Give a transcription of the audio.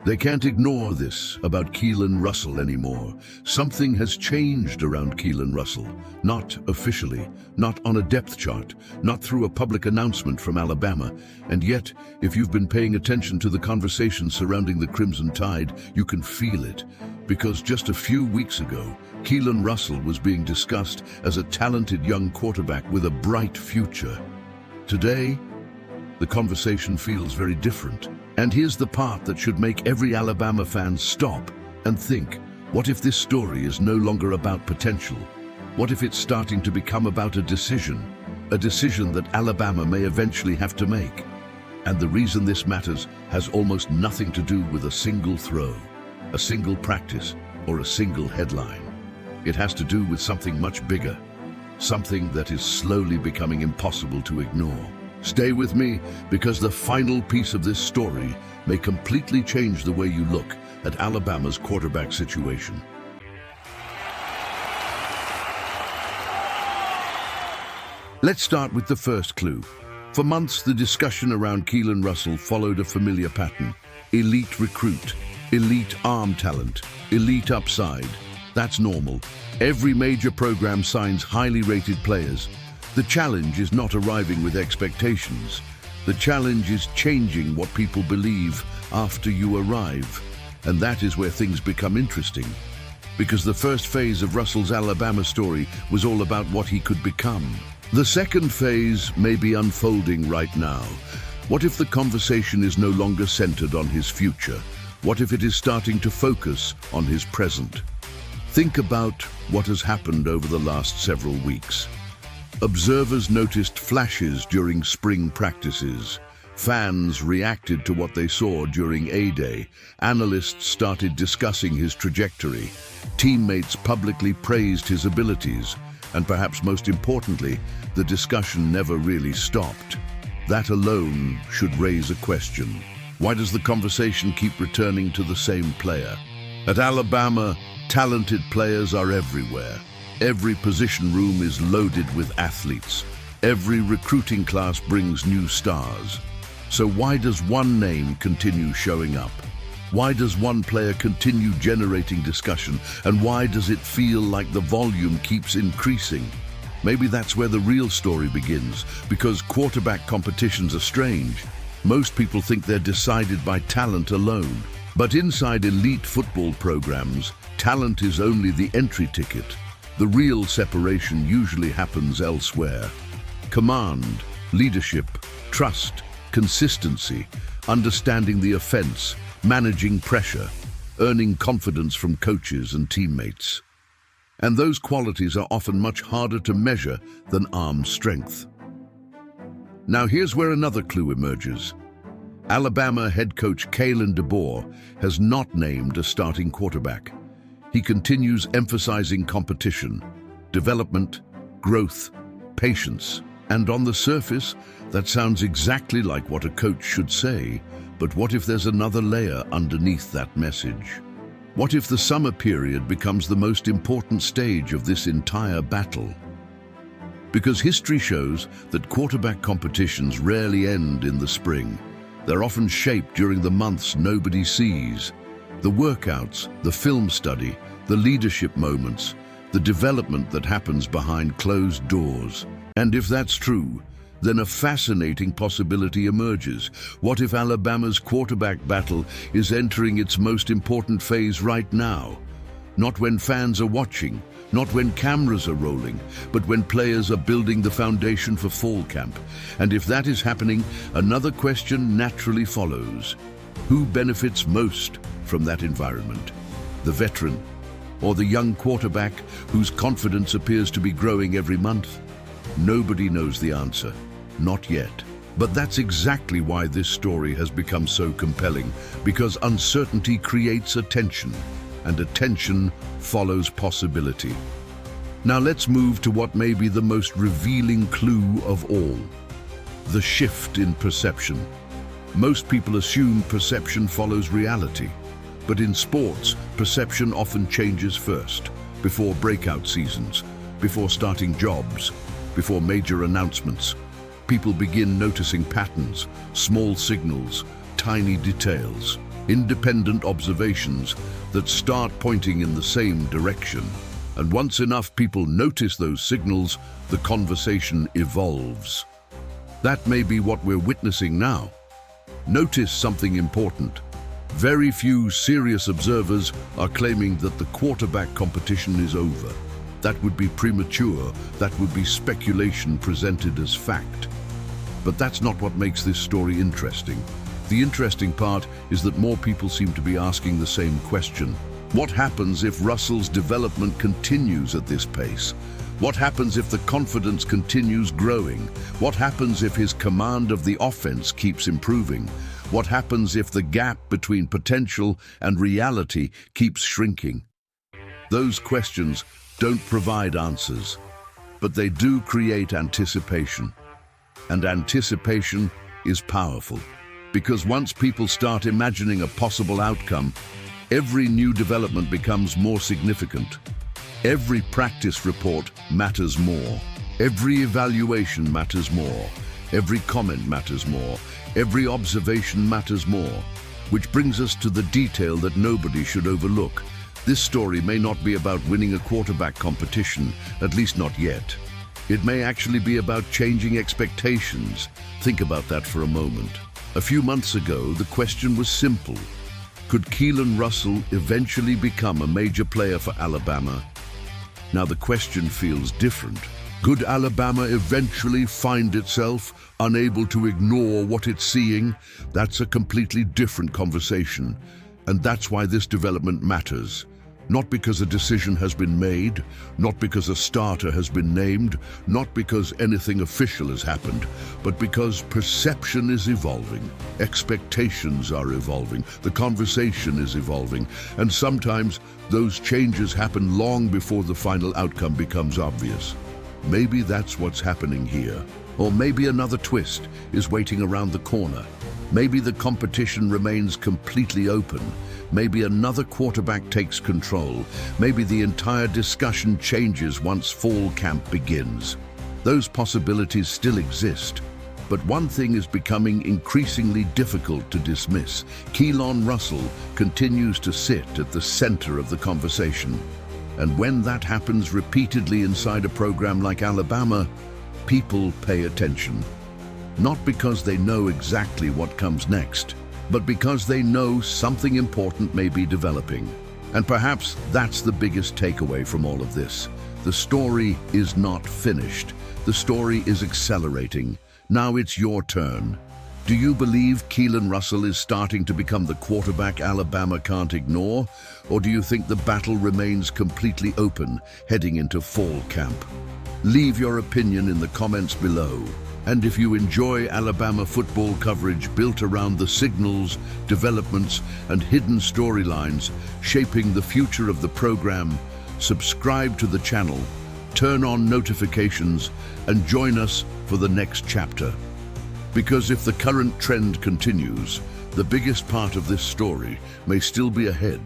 They can't ignore this about Keelon Russell anymore. Something has changed around Keelon Russell. Not officially, not on a depth chart, not through a public announcement from Alabama. And yet, if you've been paying attention to the conversation surrounding the Crimson Tide, you can feel it. Because just a few weeks ago, Keelon Russell was being discussed as a talented young quarterback with a bright future. Today, the conversation feels very different. And here's the part that should make every Alabama fan stop and think, what if this story is no longer about potential? What if it's starting to become about a decision that Alabama may eventually have to make? And the reason this matters has almost nothing to do with a single throw, a single practice, or a single headline. It has to do with something much bigger, something that is slowly becoming impossible to ignore. Stay with me, because the final piece of this story may completely change the way you look at Alabama's quarterback situation. Let's start with the first clue. For months, the discussion around Keelon Russell followed a familiar pattern. Elite recruit, elite arm talent, elite upside. That's normal. Every major program signs highly rated players. The challenge is not arriving with expectations. The challenge is changing what people believe after you arrive. And that is where things become interesting. Because the first phase of Russell's Alabama story was all about what he could become. The second phase may be unfolding right now. What if the conversation is no longer centered on his future? What if it is starting to focus on his present? Think about what has happened over the last several weeks. Observers noticed flashes during spring practices. Fans reacted to what they saw during A-Day. Analysts started discussing his trajectory. Teammates publicly praised his abilities. And perhaps most importantly, the discussion never really stopped. That alone should raise a question. Why does the conversation keep returning to the same player? At Alabama, talented players are everywhere. Every position room is loaded with athletes. Every recruiting class brings new stars. So why does one name continue showing up? Why does one player continue generating discussion? And why does it feel like the volume keeps increasing? Maybe that's where the real story begins, because quarterback competitions are strange. Most people think they're decided by talent alone. But inside elite football programs, talent is only the entry ticket. The real separation usually happens elsewhere. Command, leadership, trust, consistency, understanding the offense, managing pressure, earning confidence from coaches and teammates. And those qualities are often much harder to measure than arm strength. Now here's where another clue emerges. Alabama head coach Kalen DeBoer has not named a starting quarterback. He continues emphasizing competition, development, growth, patience. And on the surface, that sounds exactly like what a coach should say. But what if there's another layer underneath that message? What if the summer period becomes the most important stage of this entire battle? Because history shows that quarterback competitions rarely end in the spring. They're often shaped during the months nobody sees. The workouts, the film study, the leadership moments, the development that happens behind closed doors. And if that's true, then a fascinating possibility emerges. What if Alabama's quarterback battle is entering its most important phase right now? Not when fans are watching, not when cameras are rolling, but when players are building the foundation for fall camp. And if that is happening, another question naturally follows. Who benefits most from that environment? The veteran, or the young quarterback whose confidence appears to be growing every month? Nobody knows the answer. Not yet. But that's exactly why this story has become so compelling, because uncertainty creates attention, and attention follows possibility. Now let's move to what may be the most revealing clue of all: the shift in perception. Most people assume perception follows reality, but in sports, perception often changes first, before breakout seasons, before starting jobs, before major announcements. People begin noticing patterns, small signals, tiny details. independent observations that start pointing in the same direction. And once enough people notice those signals, the conversation evolves. That may be what we're witnessing now. Notice something important. Very few serious observers are claiming that the quarterback competition is over. That would be premature. That would be speculation presented as fact. But that's not what makes this story interesting. The interesting part is that more people seem to be asking the same question. What happens if Russell's development continues at this pace? What happens if the confidence continues growing? What happens if his command of the offense keeps improving? What happens if the gap between potential and reality keeps shrinking? Those questions don't provide answers, but they do create anticipation. And anticipation is powerful, because once people start imagining a possible outcome, every new development becomes more significant. Every practice report matters more. Every evaluation matters more. Every comment matters more. Every observation matters more. Which brings us to the detail that nobody should overlook. This story may not be about winning a quarterback competition, at least not yet. It may actually be about changing expectations. Think about that for a moment. A few months ago, the question was simple. Could Keelon Russell eventually become a major player for Alabama? Now the question feels different. Could Alabama eventually find itself unable to ignore what it's seeing? That's a completely different conversation. And that's why this development matters. Not because a decision has been made, not because a starter has been named, not because anything official has happened, but because perception is evolving, expectations are evolving, the conversation is evolving, and sometimes those changes happen long before the final outcome becomes obvious. Maybe that's what's happening here. Or maybe another twist is waiting around the corner. Maybe the competition remains completely open. Maybe another quarterback takes control. Maybe the entire discussion changes once fall camp begins. Those possibilities still exist. But one thing is becoming increasingly difficult to dismiss. Keelon Russell continues to sit at the center of the conversation. And when that happens repeatedly inside a program like Alabama, people pay attention. Not because they know exactly what comes next, but because they know something important may be developing. And perhaps that's the biggest takeaway from all of this. The story is not finished. The story is accelerating. Now it's your turn. Do you believe Keelon Russell is starting to become the quarterback Alabama can't ignore? Or do you think the battle remains completely open heading into fall camp? Leave your opinion in the comments below. And if you enjoy Alabama football coverage built around the signals, developments, and hidden storylines shaping the future of the program, subscribe to the channel, turn on notifications, and join us for the next chapter. Because if the current trend continues, the biggest part of this story may still be ahead.